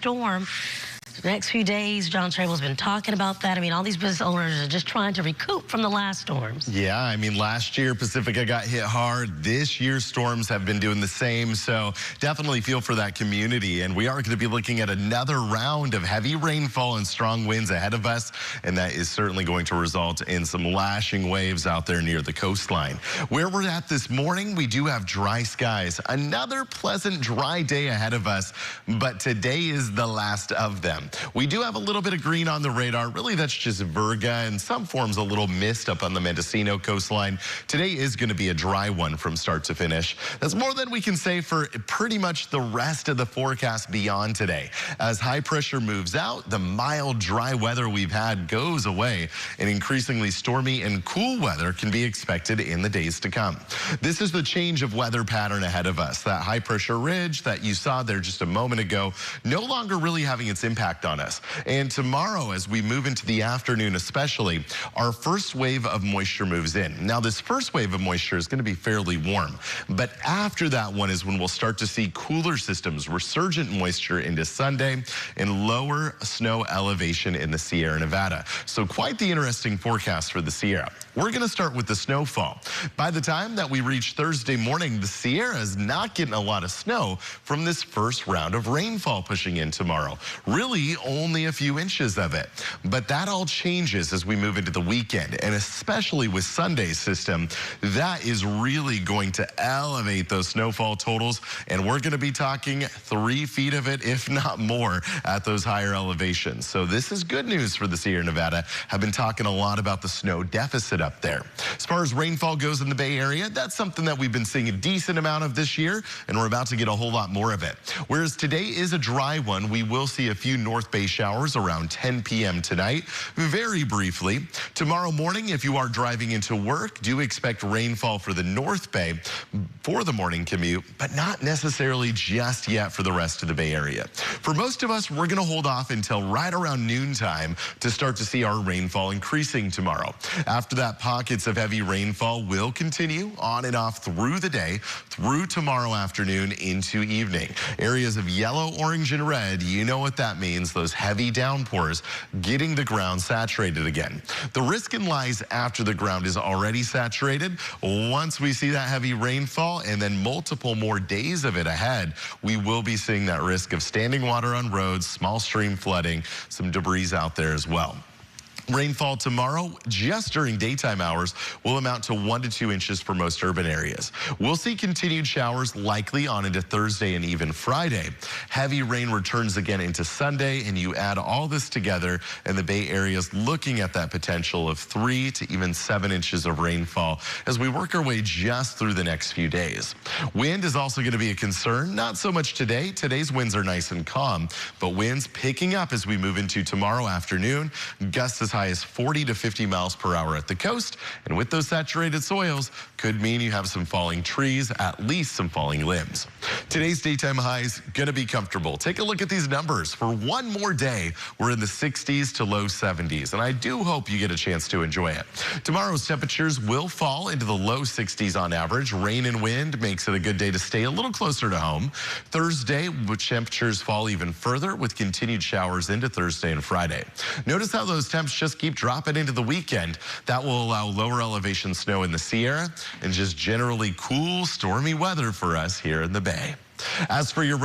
storm. The next few days, John Shrable's been talking about that. I mean, all these business owners are just trying to recoup from the last storms. Yeah, I mean, last year Pacifica got hit hard. This year's storms have been doing the same, so definitely feel for that community. And we are going to be looking at another round of heavy rainfall and strong winds ahead of us, and that is certainly going to result in some lashing waves out there near the coastline. Where we're at this morning, we do have dry skies. Another pleasant dry day ahead of us, but today is the last of them. We do have a little bit of green on the radar. Really, that's just virga and some forms a little mist up on the Mendocino coastline. Today is going to be a dry one from start to finish. That's more than we can say for pretty much the rest of the forecast beyond today. As high pressure moves out, the mild, dry weather we've had goes away, and increasingly stormy and cool weather can be expected in the days to come. This is the change of weather pattern ahead of us. That high pressure ridge that you saw there just a moment ago, no longer really having its impact on us. And tomorrow, as we move into the afternoon especially, our first wave of moisture moves in. Now, this first wave of moisture is going to be fairly warm, but after that one is when we'll start to see cooler systems, resurgent moisture into Sunday, and lower snow elevation in the Sierra Nevada. So quite the interesting forecast for the Sierra. We're going to start with the snowfall. By the time that we reach Thursday morning, the Sierra is not getting a lot of snow from this first round of rainfall pushing in tomorrow. Really only a few inches of it. But that all changes as we move into the weekend, and especially with Sunday's system, that is really going to elevate those snowfall totals, and we're going to be talking 3 feet of it, if not more, at those higher elevations. So this is good news for the Sierra Nevada. I've been talking a lot about the snow deficit up there. As far as rainfall goes in the Bay Area, that's something that we've been seeing a decent amount of this year, and we're about to get a whole lot more of it. Whereas today is a dry one, we will see a few North Bay showers around 10 p.m. tonight, very briefly. Tomorrow morning, if you are driving into work, do expect rainfall for the North Bay for the morning commute, but not necessarily just yet for the rest of the Bay Area. For most of us, we're going to hold off until right around noontime to start to see our rainfall increasing tomorrow. After that, pockets of heavy rainfall will continue on and off through the day, through tomorrow afternoon into evening. Areas of yellow, orange, and red, you know what that means. Those heavy downpours getting the ground saturated again. The risk lies after the ground is already saturated. Once we see that heavy rainfall and then multiple more days of it ahead, we will be seeing that risk of standing water on roads, small stream flooding, some debris out there as well. Rainfall tomorrow, just during daytime hours, will amount to 1 to 2 inches for most urban areas. We'll see continued showers likely on into Thursday and even Friday. Heavy rain returns again into Sunday, and you add all this together, and the Bay Area is looking at that potential of 3 to even 7 inches of rainfall as we work our way just through the next few days. Wind is also going to be a concern, not so much today. Today's winds are nice and calm, but winds picking up as we move into tomorrow afternoon. Gusts as high as 40 to 50 miles per hour at the coast, and with those saturated soils could mean you have some falling trees, at least some falling limbs. Today's daytime highs going to be comfortable. Take a look at these numbers. For one more day, we're in the 60s to low 70s, and I do hope you get a chance to enjoy it. Tomorrow's temperatures will fall into the low 60s on average. Rain and wind makes it a good day to stay a little closer to home. Thursday, temperatures fall even further with continued showers into Thursday and Friday. Notice how those temps just keep dropping into the weekend. That will allow lower elevation snow in the Sierra and just generally cool, stormy weather for us here in the Bay. As for your